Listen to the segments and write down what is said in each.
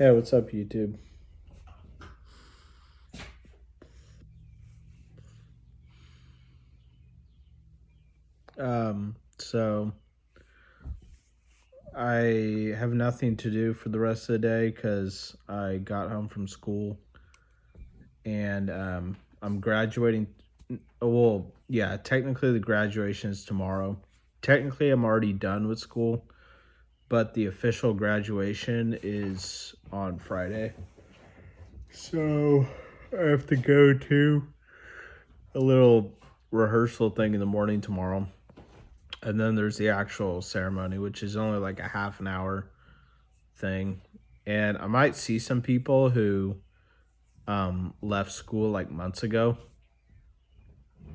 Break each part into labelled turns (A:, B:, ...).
A: Hey, what's up, YouTube? So I have nothing to do for the rest of the day because I got home from school and I'm graduating. Well, yeah, technically the graduation is tomorrow. Technically, I'm already done with school, but the official graduation is on Friday. So I have to go to a little rehearsal thing in the morning tomorrow. And then there's the actual ceremony, which is only like a half an hour thing. And I might see some people who left school like months ago.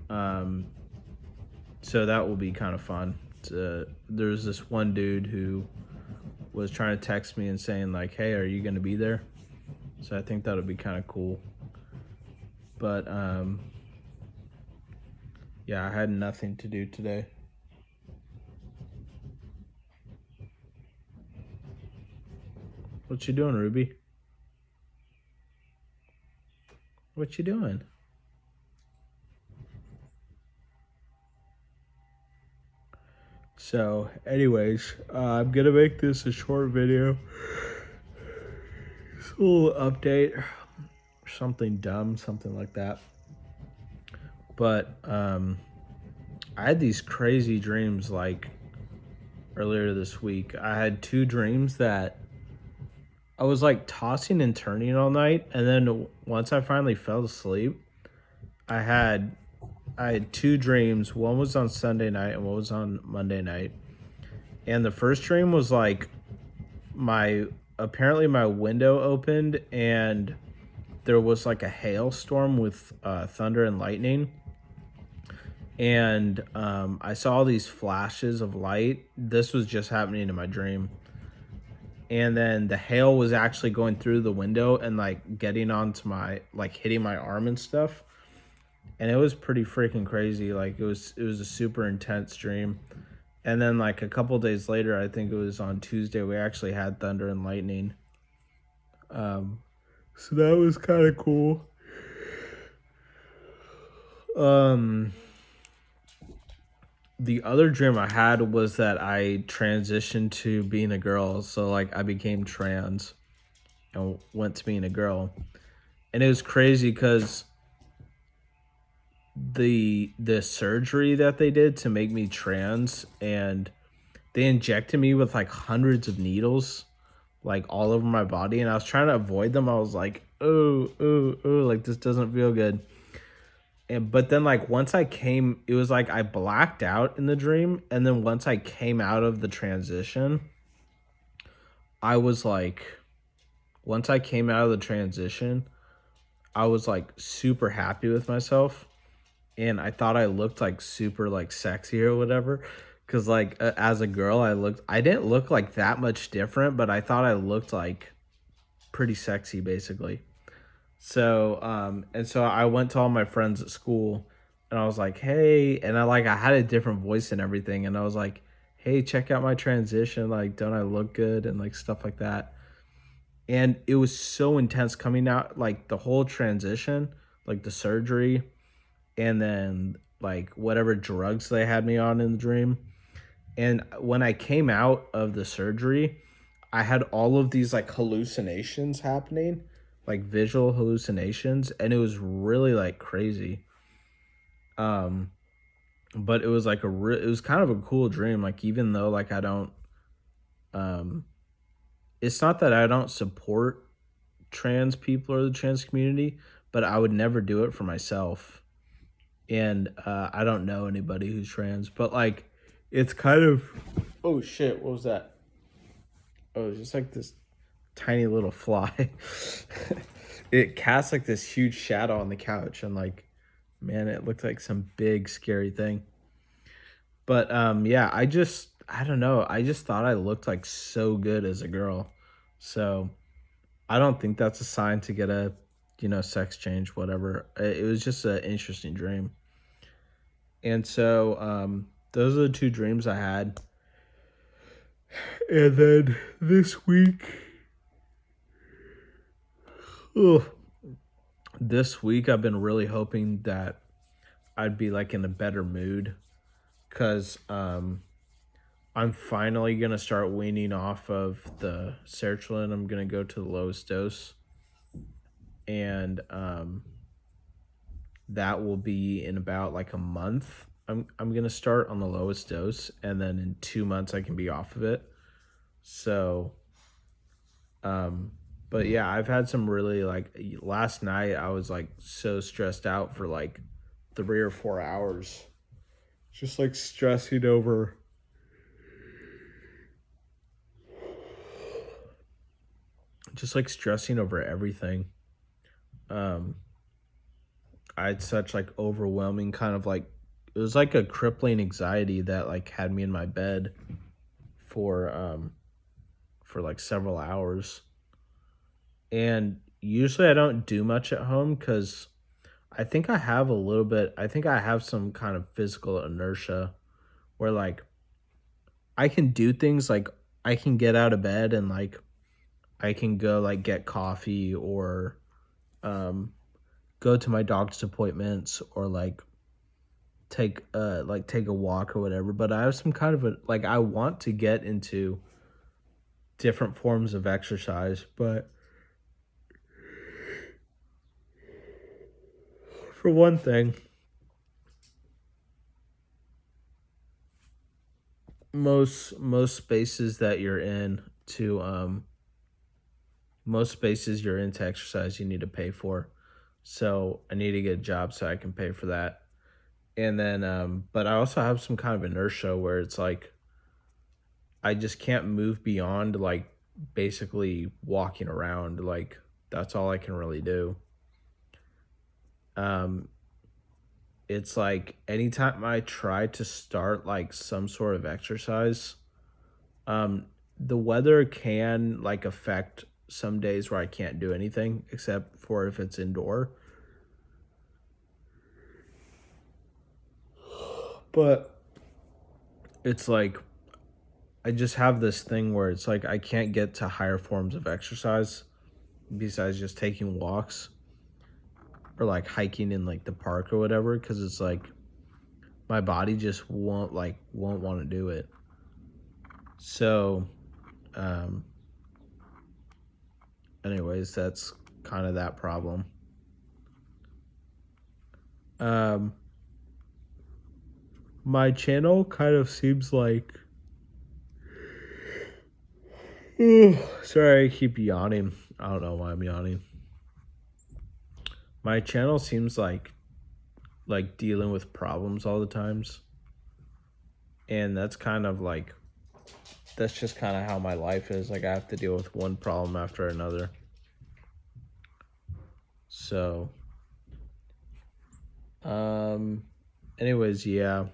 A: Um, so that will be kind of fun. There's this one dude who was trying to text me and saying like, "Hey, are you going to be there?" So I think that'll be kind of cool. But yeah, I had nothing to do today. What you doing, Ruby? What you doing? So, anyways, I'm gonna make this a short video. It's a little update, something dumb, something like that. But I had these crazy dreams like earlier this week. I had two dreams that I was like tossing and turning all night, and then once I finally fell asleep, I had I had two dreams. One was on Sunday night and one was on Monday night. And the first dream was like my apparently my window opened and there was like a hailstorm with thunder and lightning. And I saw these flashes of light. This was just happening in my dream. And then the hail was actually going through the window and like getting onto my like hitting my arm and stuff. And it was pretty freaking crazy. Like it was a super intense dream. And then like a couple days later, I think it was on Tuesday, we actually had thunder and lightning. Um, so that was kind of cool. Um, the other dream I had was that I transitioned to being a girl. So like I became trans and went to being a girl. And it was crazy because the surgery that they did to make me trans, and they injected me with like hundreds of needles like all over my body, and I was trying to avoid them. I was like, oh, like this doesn't feel good. And but then like once I came, it was like I blacked out in the dream, and then once I came out of the transition, I was like, once I came out of the transition, I was like super happy with myself, and I thought I looked like super like sexy or whatever. Cause like as a girl, I didn't look like that much different, but I thought I looked like pretty sexy basically. So and so I went to all my friends at school and I was like, "Hey," and I had a different voice and everything, and I was like, "Hey, check out my transition, like don't I look good?" and like stuff like that. And it was so intense coming out like the whole transition, like the surgery and then like whatever drugs they had me on in the dream. And when I came out of the surgery, I had all of these like hallucinations happening, like visual hallucinations, and it was really like crazy. Um, but it was like it was kind of a cool dream. Like even though like I don't, um, it's not that I don't support trans people or the trans community, but I would never do it for myself. And I don't know anybody who's trans, but like it's kind of, oh shit, what was that? Oh, it's just like this tiny little fly. It casts like this huge shadow on the couch, and like, man, it looked like some big scary thing. But yeah, I don't know. I just thought I looked like so good as a girl. So I don't think that's a sign to get a, sex change, whatever. It was just an interesting dream. And so those are the two dreams I had. And then this week, Ugh. This week I've been really hoping that I'd be like in a better mood because I'm finally gonna start weaning off of the sertraline. I'm gonna go to the lowest dose, and that will be in about like a month. I'm gonna start on the lowest dose, and then in 2 months I can be off of it. So, um, but yeah, I've had some really like last night I was like so stressed out for like 3 or 4 hours, just like stressing over everything. Um, I had such like overwhelming kind of like it was like a crippling anxiety that like had me in my bed for um for like several hours. And usually I don't do much at home cuz I think I have some kind of physical inertia where like I can do things like I can get out of bed and like I can go like get coffee or um go to my doctor's appointments or take a walk or whatever, but I have some kind of a like I want to get into different forms of exercise, but for one thing, most spaces that you're in to most spaces you're in to exercise you need to pay for. So I need to get a job so I can pay for that. And then but I also have some kind of inertia where it's like I just can't move beyond like basically walking around. Like that's all I can really do. Um, it's like anytime I try to start like some sort of exercise, um, the weather can like affect some days where I can't do anything except for if it's indoor. But it's like I just have this thing where it's like I can't get to higher forms of exercise besides just taking walks or like hiking in like the park or whatever because it's like my body just won't want to do it. So, um, anyways, that's kind of that problem. Um, my channel kind of seems like. Sorry, I keep yawning. I don't know why I'm yawning. My channel seems like dealing with problems all the times, and that's just kind of how my life is. Like I have to deal with one problem after another. So, um, anyways, yeah,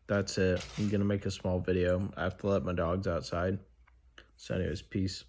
A: that's it. I'm gonna make a small video. I have to let my dogs outside. So, anyways, peace.